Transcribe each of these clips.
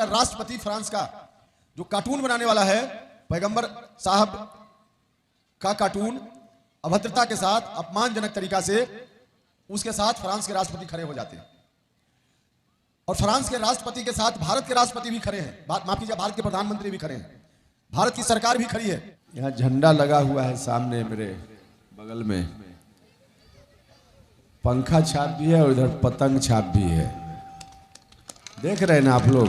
राष्ट्रपति फ्रांस का जो कार्टून बनाने वाला है, पैगंबर साहब का कार्टून अभद्रता के साथ, अपमानजनक तरीका से उसके साथ फ्रांस के राष्ट्रपति खड़े हो जाते हैं। और फ्रांस के राष्ट्रपति के साथ भारत के राष्ट्रपति भी खड़े हैं, माफ कीजिए, भारत के प्रधानमंत्री भी खड़े हैं, भारत की सरकार भी खड़ी है। यहाँ झंडा लगा हुआ है सामने मेरे बगल में, पंखा छाप भी है और इधर पतंग छाप भी है। देख रहे हैं ना आप लोग,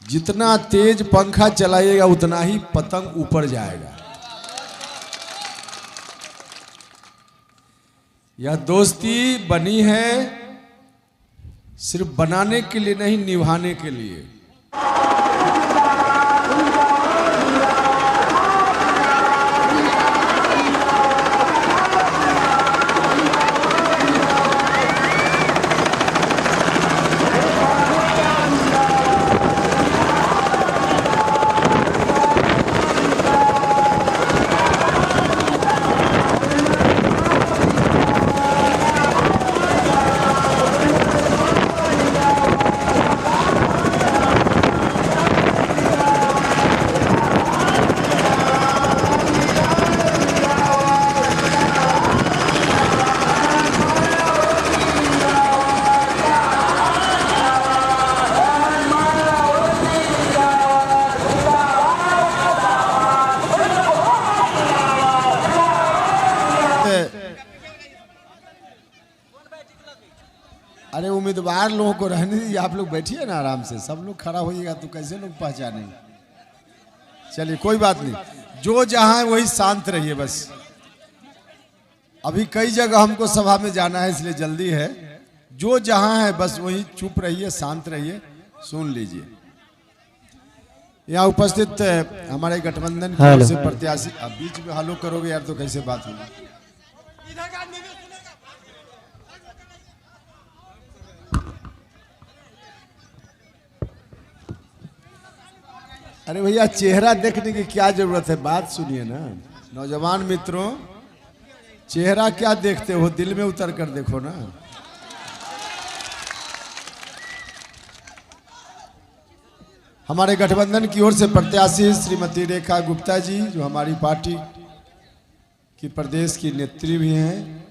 जितना तेज पंखा चलाइएगा उतना ही पतंग ऊपर जाएगा। यह दोस्ती बनी है सिर्फ बनाने के लिए नहीं, निभाने के लिए। अरे उम्मीदवार लोगों को रहने दीजिए, आप लोग बैठिए ना आराम से। सब लोग खड़ा होइएगा तो कैसे लोग पहचानेंगे। चलिए कोई बात नहीं, जो जहां है वही शांत रहिए बस। अभी कई जगह हमको सभा में जाना है इसलिए जल्दी है। जो जहां है बस वही चुप रहिए, शांत रहिए, सुन लीजिए। यहाँ उपस्थित हमारे गठबंधन की ओर से प्रत्याशी, अब बीच में हलो करोगे यार तो कैसे बात होगी। अरे भैया चेहरा देखने की क्या जरूरत है, बात सुनिए ना। नौजवान मित्रों, चेहरा क्या देखते हो, दिल में उतर कर देखो ना। हमारे गठबंधन की ओर से प्रत्याशी श्रीमती रेखा गुप्ता जी, जो हमारी पार्टी की प्रदेश की नेत्री भी हैं,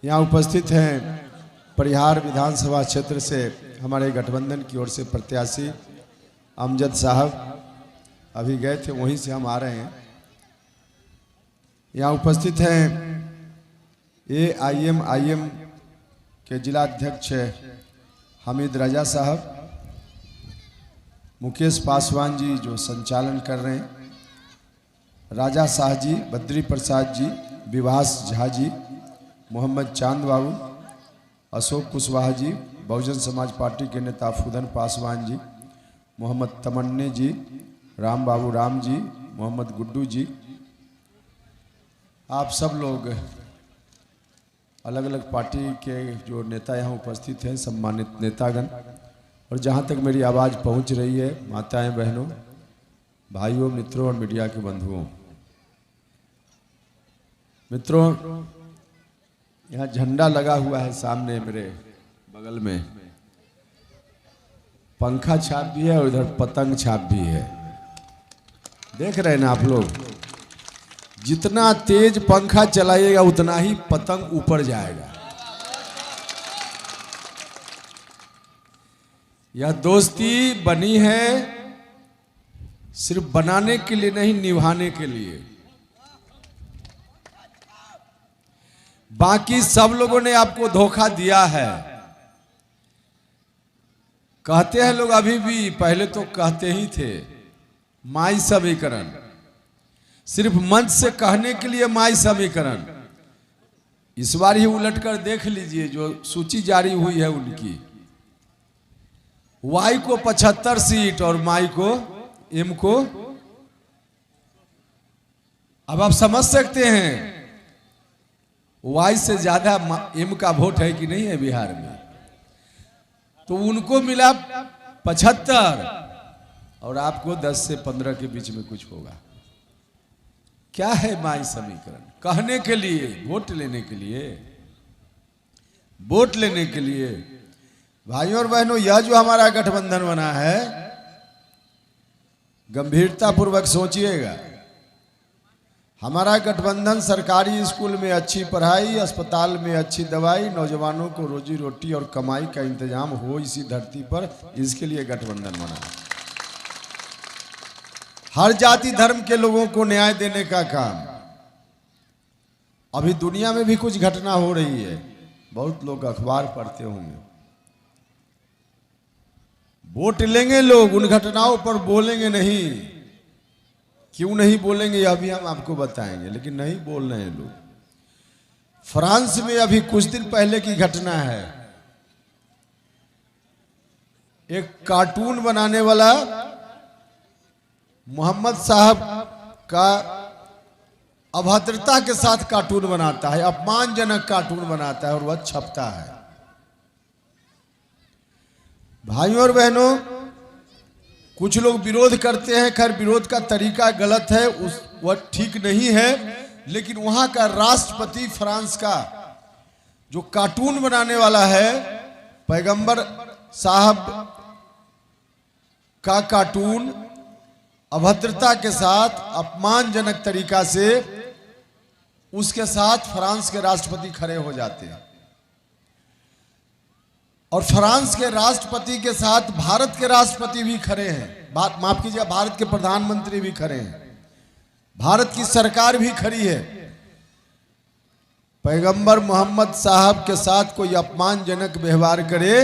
यहाँ उपस्थित हैं। परिहार विधानसभा क्षेत्र से हमारे गठबंधन की ओर से प्रत्याशी अमजद साहब अभी गए थे, वहीं से हम आ रहे हैं। यहाँ उपस्थित हैं AIM के जिलाध्यक्ष हामिद रजा साहब, मुकेश पासवान जी जो संचालन कर रहे हैं, राजा शाह जी, बद्री प्रसाद जी, विभास झा जी, मोहम्मद चांद बाबू, अशोक कुशवाहा जी, बहुजन समाज पार्टी के नेता फुदन पासवान जी, मोहम्मद तमन्ने जी, राम बाबू राम जी, मोहम्मद गुड्डू जी। आप सब लोग अलग अलग पार्टी के जो नेता यहाँ उपस्थित हैं, सम्मानित नेतागण, और जहाँ तक मेरी आवाज़ पहुँच रही है, माताएं बहनों, भाइयों, मित्रों और मीडिया के बंधुओं। मित्रों, यहाँ झंडा लगा हुआ है सामने मेरे बगल में, पंखा छाप भी है और इधर पतंग छाप भी है। देख रहे हैं ना आप लोग, जितना तेज पंखा चलाइएगा उतना ही पतंग ऊपर जाएगा। यह दोस्ती बनी है सिर्फ बनाने के लिए नहीं, निभाने के लिए। बाकी सब लोगों ने आपको धोखा दिया है। कहते हैं लोग अभी भी, पहले तो कहते ही थे माई समीकरण, सिर्फ मंच से कहने के लिए माई समीकरण। इस बार ही उलटकर देख लीजिए, जो सूची जारी हुई है उनकी, वाई को 75 सीट और माई को, एम को। अब आप समझ सकते हैं वाई से ज्यादा एम का वोट है कि नहीं है बिहार में। तो उनको मिला 75 और आपको 10 से 15 के बीच में कुछ होगा। क्या है माई समीकरण? कहने के लिए, वोट लेने के लिए, वोट लेने के लिए भाइयों और बहनों, यह जो हमारा गठबंधन बना है, गंभीरता पूर्वक सोचिएगा। हमारा गठबंधन सरकारी स्कूल में अच्छी पढ़ाई, अस्पताल में अच्छी दवाई, नौजवानों को रोजी रोटी और कमाई का इंतजाम हो इसी धरती पर, इसके लिए गठबंधन बना है। हर जाति धर्म के लोगों को न्याय देने का काम। अभी दुनिया में भी कुछ घटना हो रही है, बहुत लोग अखबार पढ़ते होंगे। वोट लेंगे लोग, उन घटनाओं पर बोलेंगे नहीं। क्यों नहीं बोलेंगे यह भी हम आपको बताएंगे, लेकिन नहीं बोल रहे हैं लोग। फ्रांस में अभी कुछ दिन पहले की घटना है, एक कार्टून बनाने वाला मोहम्मद साहब का अभद्रता के साथ कार्टून बनाता है, अपमानजनक कार्टून बनाता है और वह छपता है। भाइयों और बहनों, कुछ लोग विरोध करते हैं, खैर विरोध का तरीका गलत है, वह ठीक नहीं है, लेकिन वहां का राष्ट्रपति फ्रांस का जो कार्टून बनाने वाला है, पैगंबर साहब का कार्टून अभद्रता के साथ, अपमानजनक तरीका से उसके साथ फ्रांस के राष्ट्रपति खड़े हो जाते हैं। और फ्रांस के राष्ट्रपति के साथ भारत के राष्ट्रपति भी खड़े हैं, माफ कीजिएगा, भारत के प्रधानमंत्री भी खड़े हैं, भारत की सरकार भी खड़ी है। पैगंबर मोहम्मद साहब के साथ कोई अपमानजनक व्यवहार करे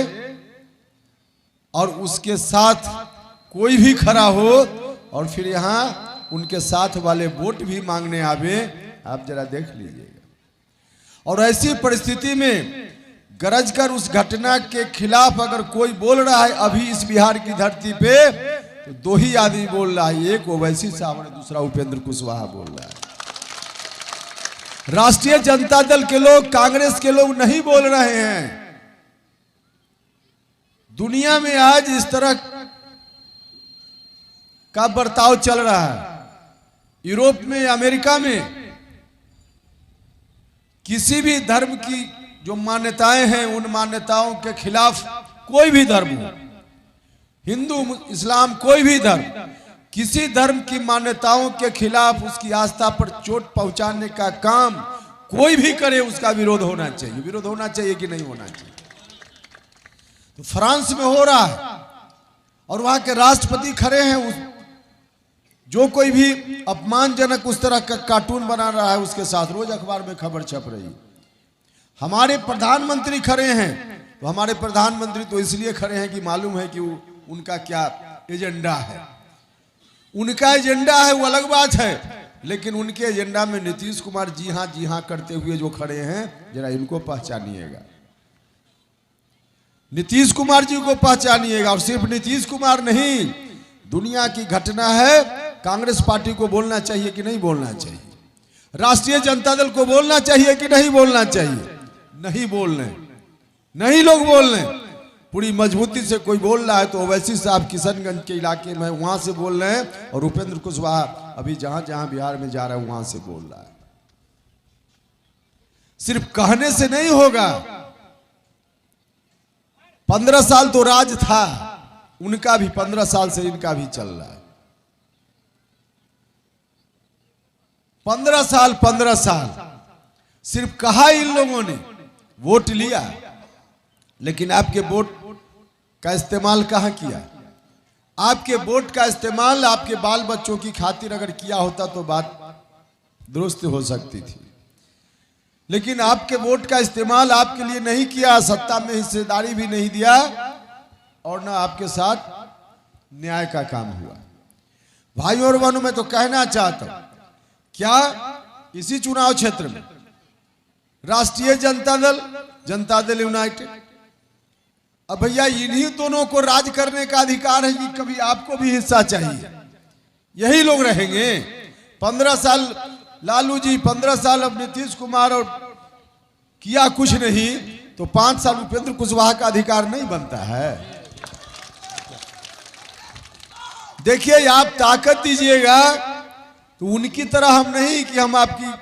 और उसके साथ कोई भी खड़ा हो और फिर यहां उनके साथ वाले वोट भी मांगने आवे, आप जरा देख लीजिएगा। और ऐसी परिस्थिति में गरज कर उस घटना के खिलाफ अगर कोई बोल रहा है अभी इस बिहार की धरती पे, तो दो ही आदमी बोल रहा है, एक ओवैसी साहब और दूसरा उपेंद्र कुशवाहा बोल रहा है। राष्ट्रीय जनता दल के लोग, कांग्रेस के लोग नहीं बोल रहे हैं। दुनिया में आज इस तरह का बर्ताव चल रहा है। यूरोप में, अमेरिका में किसी भी धर्म की जो मान्यताएं हैं, उन मान्यताओं के खिलाफ कोई भी धर्म हो, हिंदू इस्लाम कोई भी धर्म, किसी धर्म की मान्यताओं के खिलाफ उसकी आस्था पर चोट पहुंचाने का काम कोई भी करे, उसका विरोध होना चाहिए। विरोध होना चाहिए कि नहीं होना चाहिए? तो फ्रांस में हो रहा है और वहां के राष्ट्रपति खड़े हैं। जो कोई भी अपमानजनक उस तरह का कार्टून बना रहा है, उसके साथ रोज अखबार में खबर छप रही है। हमारे प्रधानमंत्री खड़े हैं, तो हमारे प्रधानमंत्री तो इसलिए खड़े हैं कि मालूम है कि उनका क्या एजेंडा है। उनका एजेंडा है वो अलग बात है, लेकिन उनके एजेंडा में नीतीश कुमार जी हाँ करते हुए जो खड़े हैं, जरा इनको पहचानिएगा। नीतीश कुमार जी को पहचानिएगा। और सिर्फ नीतीश कुमार नहीं, दुनिया की घटना है, कांग्रेस पार्टी को बोलना चाहिए कि नहीं बोलना चाहिए? राष्ट्रीय जनता दल को बोलना चाहिए कि नहीं बोलना चाहिए? नहीं बोल रहे, नहीं लोग बोल रहे। पूरी मजबूती से कोई बोल रहा है तो ओवैसी साहब किशनगंज के इलाके में वहां से बोल रहे हैं, और उपेंद्र कुशवाहा अभी जहां जहां बिहार में जा रहा है वहां से बोल रहा है। सिर्फ कहने से नहीं होगा। 15 साल तो राज था उनका भी, 15 साल से इनका भी चल रहा है। 15 साल सिर्फ कहा इन लोगों ने, वोट लिया, लेकिन आपके वोट का इस्तेमाल कहां किया? आपके वोट का इस्तेमाल आपके बाल बच्चों की खातिर अगर किया होता तो बात दुरुस्त हो सकती थी, लेकिन आपके वोट का इस्तेमाल आपके लिए नहीं किया, सत्ता में हिस्सेदारी भी नहीं दिया, और ना आपके साथ न्याय का काम हुआ। भाइयों और बहनों, मैं तो कहना चाहता हूं, क्या इसी चुनाव क्षेत्र में राष्ट्रीय जनता दल यूनाइटेड, अब भैया इन्हीं दोनों को राज करने का अधिकार है कि कभी आपको भी हिस्सा चाहिए? यही लोग रहेंगे 15 साल लालू जी, 15 साल अब नीतीश कुमार, और किया कुछ नहीं, तो 5 साल उपेंद्र कुशवाहा का अधिकार नहीं बनता है? देखिए, आप ताकत दीजिएगा तो उनकी तरह हम नहीं कि हम आपकी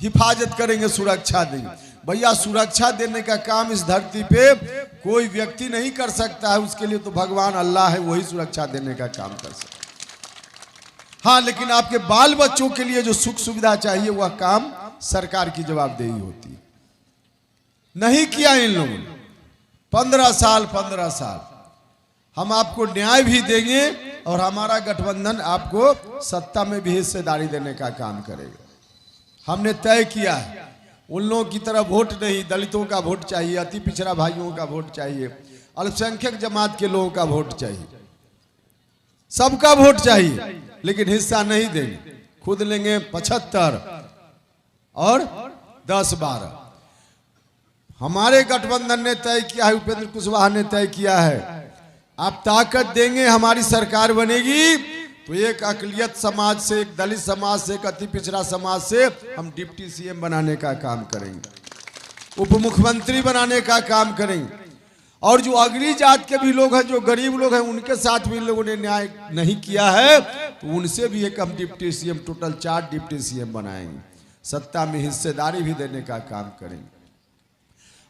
हिफाजत करेंगे, सुरक्षा देंगे। भैया सुरक्षा देने का काम इस धरती पे कोई व्यक्ति नहीं कर सकता है, उसके लिए तो भगवान अल्लाह है, वही सुरक्षा देने का काम कर सकता है। हाँ, लेकिन आपके बाल बच्चों के लिए जो सुख सुविधा चाहिए वह काम सरकार की जवाबदेही होती है। नहीं किया इन लोगों ने। 15 साल हम आपको न्याय भी देंगे और हमारा गठबंधन आपको सत्ता में भी हिस्सेदारी देने का काम करेगा। हमने तय किया है, उन लोगों की तरह वोट नहीं, दलितों का वोट चाहिए, अति पिछड़ा भाइयों का वोट चाहिए, अल्पसंख्यक जमात के लोगों का वोट चाहिए, सबका वोट चाहिए, लेकिन हिस्सा नहीं देंगे। खुद लेंगे 75 और 10-12। हमारे गठबंधन ने तय किया है, उपेंद्र कुशवाहा ने तय किया है, आप ताकत देंगे हमारी सरकार बनेगी तो एक अकलियत समाज से, एक दलित समाज से, एक अति पिछड़ा समाज से हम डिप्टी सीएम बनाने का काम करेंगे, उप मुख्यमंत्री बनाने का काम करेंगे। और जो अगली जात के भी लोग हैं, जो गरीब लोग हैं, उनके साथ भी इन लोगों ने न्याय नहीं किया है, तो उनसे भी एक हम deputy CM, total 4 deputy CM बनाएंगे, सत्ता में हिस्सेदारी भी देने का काम करेंगे।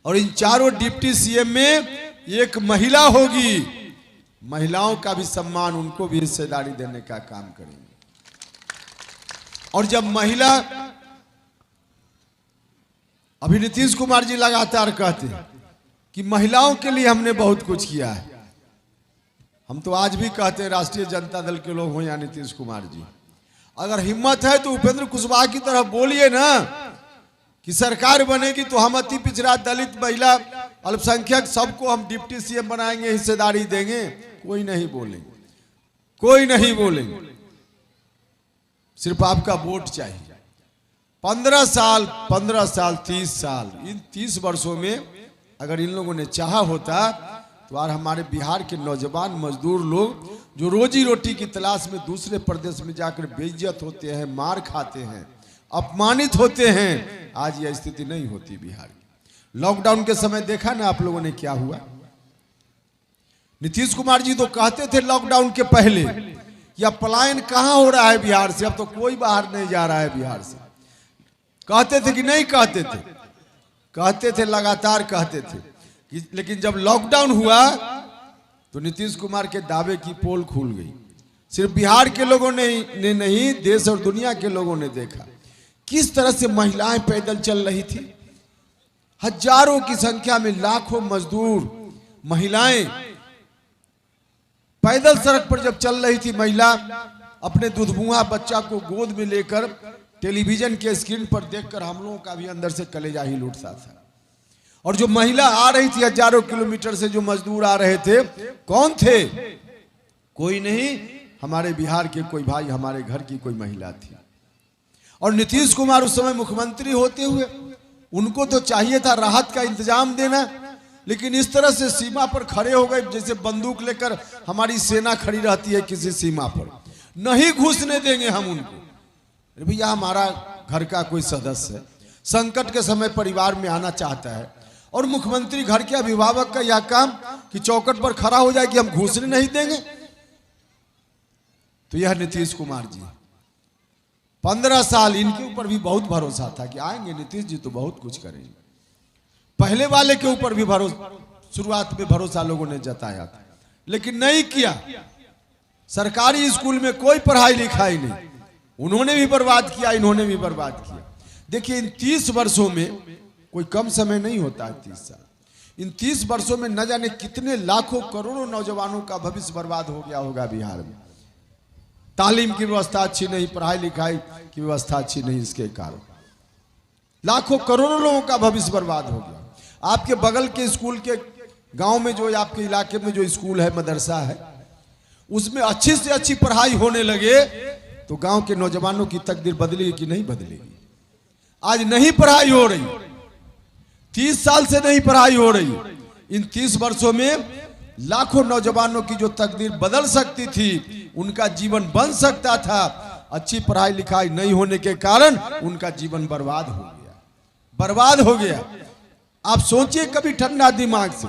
और इन चारों डिप्टी सीएम में एक महिला होगी, महिलाओं का भी सम्मान, उनको भी हिस्सेदारी देने का काम करेंगे। और जब महिला, अभी नीतीश कुमार जी लगातार कहते हैं कि महिलाओं के लिए हमने बहुत कुछ किया है। हम तो आज भी कहते हैं, राष्ट्रीय जनता दल के लोग हों या नीतीश कुमार जी, अगर हिम्मत है तो उपेंद्र कुशवाहा की तरह बोलिए ना कि सरकार बनेगी तो हम अति पिछड़ा, दलित, महिला, अल्पसंख्यक सबको हम डिप्टी सीएम बनाएंगे, हिस्सेदारी देंगे। कोई नहीं बोलेंगे, कोई नहीं बोलेंगे, सिर्फ आपका वोट चाहिए। 15 साल 30 साल, इन 30 वर्षों में अगर इन लोगों ने चाहा होता तो आज हमारे बिहार के नौजवान मजदूर लोग जो रोजी रोटी की तलाश में दूसरे प्रदेश में जाकर बेइज्जत होते हैं, मार खाते हैं, अपमानित होते हैं, आज यह स्थिति नहीं होती बिहार की। लॉकडाउन के समय देखा ना आप लोगों ने क्या हुआ। नीतीश कुमार जी तो कहते थे लॉकडाउन के पहले या पलायन कहां हो रहा है बिहार से, अब तो कोई बाहर नहीं जा रहा है बिहार से। कहते थे कि नहीं कहते थे? कहते थे, लगातार कहते थे। लेकिन जब लॉकडाउन हुआ तो नीतीश कुमार के दावे की पोल खुल गई। सिर्फ बिहार के लोगों ने नहीं, देश और दुनिया के लोगों ने देखा किस तरह से महिलाएं पैदल चल रही थी। हजारों की संख्या में लाखों मजदूर, महिलाएं पैदल सड़क पर जब चल रही थी। महिला अपने दुधमुहा बच्चा को गोद में लेकर टेलीविजन के स्क्रीन पर देखकर हम लोगों का भी अंदर से कलेजा ही लूटता था। और जो महिला आ रही थी हजारों किलोमीटर से, जो मजदूर आ रहे थे, कौन थे? कोई नहीं, हमारे बिहार के कोई भाई, हमारे घर की कोई महिला थी। और नीतीश कुमार उस समय मुख्यमंत्री होते हुए उनको तो चाहिए था राहत का इंतजाम देना, लेकिन इस तरह से सीमा पर खड़े हो गए जैसे बंदूक लेकर हमारी सेना खड़ी रहती है किसी सीमा पर। नहीं घुसने देंगे हम उनको। भैया हमारा घर का कोई सदस्य है, संकट के समय परिवार में आना चाहता है, और मुख्यमंत्री घर के अभिभावक का यह काम कि चौकट पर खड़ा हो जाए कि हम घुसने नहीं देंगे। तो यह नीतीश कुमार जी 15 साल, इनके ऊपर भी बहुत भरोसा था कि आएंगे नीतीश जी तो बहुत कुछ करेंगे। पहले वाले के ऊपर भी भरोसा, शुरुआत में भरोसा लोगों ने जताया था, लेकिन नहीं किया। सरकारी स्कूल में कोई पढ़ाई लिखाई नहीं, उन्होंने भी बर्बाद किया, इन्होंने भी बर्बाद किया। देखिए इन 30 वर्षों में, कोई कम समय नहीं होता है 30 साल, इन 30 वर्षों में न जाने कितने लाखों करोड़ों नौजवानों का भविष्य बर्बाद हो गया होगा बिहार में। तालीम की व्यवस्था अच्छी नहीं, पढ़ाई लिखाई की व्यवस्था अच्छी नहीं, इसके कारण लाखों करोड़ों लोगों का भविष्य बर्बाद हो गया। आपके बगल के स्कूल के गांव में, जो आपके इलाके में जो स्कूल है, मदरसा है, उसमें अच्छी से अच्छी पढ़ाई होने लगे तो गांव के नौजवानों की तकदीर बदलेगी कि नहीं बदलेगी? आज नहीं पढ़ाई हो रही, 30 साल से नहीं पढ़ाई हो रही। इन 30 वर्षों में लाखों नौजवानों की जो तकदीर बदल सकती थी, उनका जीवन बन सकता था, अच्छी पढ़ाई लिखाई नहीं होने के कारण उनका जीवन बर्बाद हो गया, बर्बाद हो गया। आप सोचिए कभी ठंडा दिमाग से,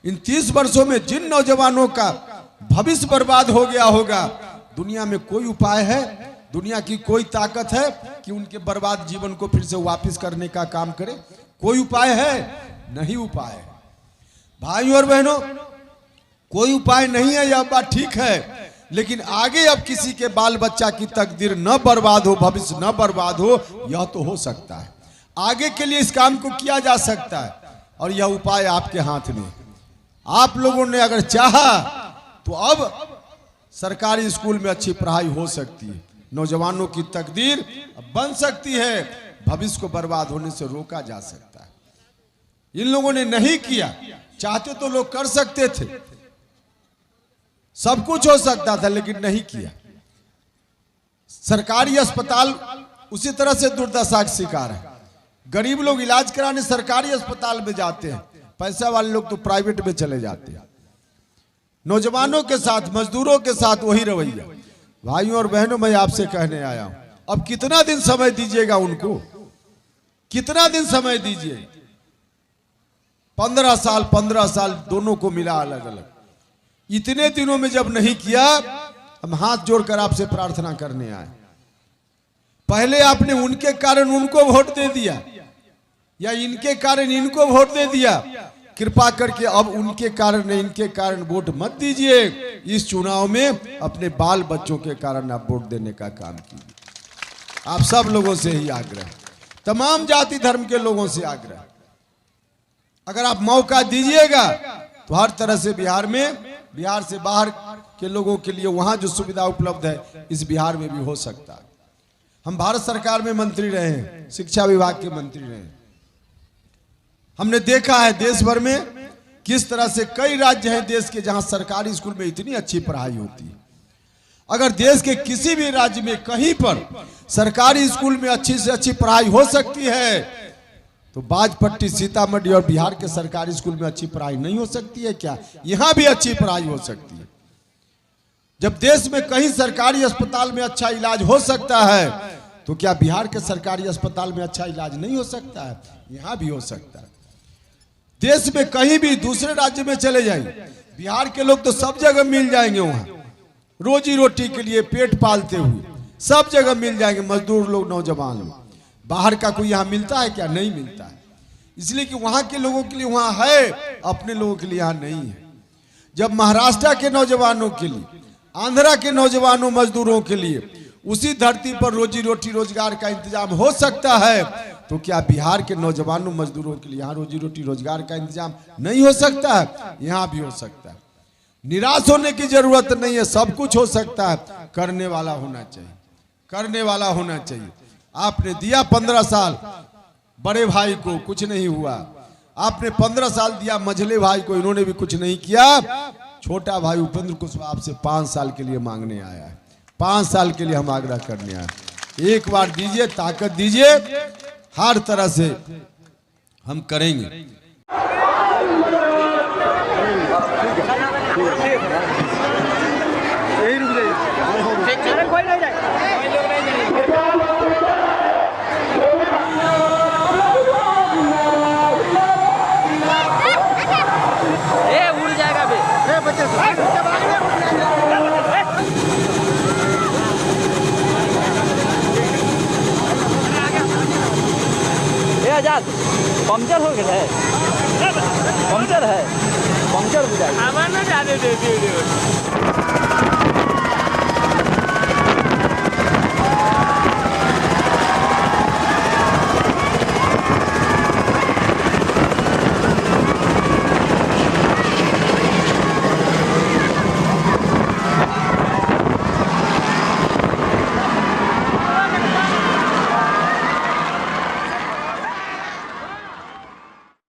इन 30 वर्षों में जिन नौजवानों का भविष्य बर्बाद हो गया होगा, दुनिया में कोई उपाय है, दुनिया की कोई ताकत है कि उनके बर्बाद जीवन को फिर से वापस करने का काम करे? कोई उपाय है? नहीं उपाय है। भाइयों और बहनों, कोई उपाय नहीं है, यह बात ठीक है, लेकिन आगे अब किसी के बाल बच्चा की तकदीर न बर्बाद हो, भविष्य न बर्बाद हो, यह तो हो सकता है। आगे के लिए इस काम को किया जा सकता है और यह उपाय आपके हाथ में। आप लोगों ने अगर चाहा तो अब सरकारी स्कूल में अच्छी पढ़ाई हो सकती है, नौजवानों की तकदीर बन सकती है, भविष्य को बर्बाद होने से रोका जा सकता है। इन लोगों ने नहीं किया, चाहते तो लोग कर सकते थे, सब कुछ हो सकता था, लेकिन नहीं किया। सरकारी अस्पताल उसी तरह से दुर्दशा का शिकार है। गरीब लोग इलाज कराने सरकारी अस्पताल में जाते हैं, पैसा वाले लोग तो प्राइवेट में चले जाते हैं। नौजवानों के साथ, मजदूरों के साथ वही रवैया। भाइयों और बहनों, मैं आपसे कहने आया हूं, अब कितना दिन समय दीजिएगा उनको? कितना दिन समय दीजिए? 15 साल दोनों को मिला अलग अलग। इतने दिनों में जब नहीं किया, हम हाथ जोड़कर आपसे प्रार्थना करने आए। पहले आपने उनके कारण उनको वोट दे दिया या इनके कारण इनको वोट दे दिया, कृपा करके अब उनके कारण इनके कारण वोट मत दीजिए। इस चुनाव में अपने बाल बच्चों के कारण आप वोट देने का काम कीजिए। आप सब लोगों से ही आग्रह, तमाम जाति धर्म के लोगों से आग्रह, अगर आप मौका दीजिएगा तो हर तरह से बिहार से बाहर के लोगों के लिए वहां जो सुविधा उपलब्ध है, इस बिहार में भी हो सकता है। हम भारत सरकार में मंत्री रहे हैं, शिक्षा विभाग के मंत्री रहे हैं। हमने देखा है देश भर में किस तरह से कई राज्य हैं देश के जहां सरकारी स्कूल में इतनी अच्छी पढ़ाई होती है। अगर देश के किसी भी राज्य में कहीं पर सरकारी स्कूल में अच्छी से अच्छी पढ़ाई हो सकती है, तो बाजपट्टी, सीतामढ़ी और बिहार के सरकारी स्कूल में अच्छी पढ़ाई नहीं हो सकती है क्या? यहां भी अच्छी पढ़ाई हो सकती है। जब देश में कहीं सरकारी अस्पताल में अच्छा इलाज हो सकता है, तो क्या बिहार के सरकारी अस्पताल में अच्छा इलाज नहीं हो सकता है? यहां भी हो सकता है। देश में कहीं भी दूसरे राज्य में चले जाएंगे, बिहार के लोग तो सब जगह मिल जाएंगे। वहां रोजी रोटी के लिए पेट पालते हुए सब जगह मिल जाएंगे, मजदूर लोग, नौजवान लोग। बाहर का कोई यहाँ मिलता है क्या? नहीं मिलता है, इसलिए कि वहां के लोगों के लिए वहां है, अपने लोगों के लिए यहाँ नहीं है। जब महाराष्ट्र के नौजवानों के लिए, आंध्रा के नौजवानों मजदूरों के लिए उसी धरती पर रोजी रोटी रोजगार का इंतजाम हो सकता है, तो क्या बिहार के नौजवानों मजदूरों के लिए यहाँ रोजी रोटी रोजगार का इंतजाम नहीं हो सकता है? यहाँ भी हो सकता है। निराश होने की जरूरत नहीं है, सब कुछ हो सकता है। करने वाला होना चाहिए, करने वाला होना चाहिए। आपने दिया 15 साल बड़े भाई को, कुछ नहीं हुआ। आपने 15 साल दिया मझले भाई को, इन्होंने भी कुछ नहीं किया। छोटा भाई उपेंद्र कुशवाहा आपसे 5 साल के लिए मांगने आया है, 5 साल के लिए हम आग्रह करने आए। एक बार दीजिए, ताकत दीजिए, हर तरह से हम करेंगे। आजाद पंक्चर हो गया है, पंक्चर है, पंक्चर बुझाई।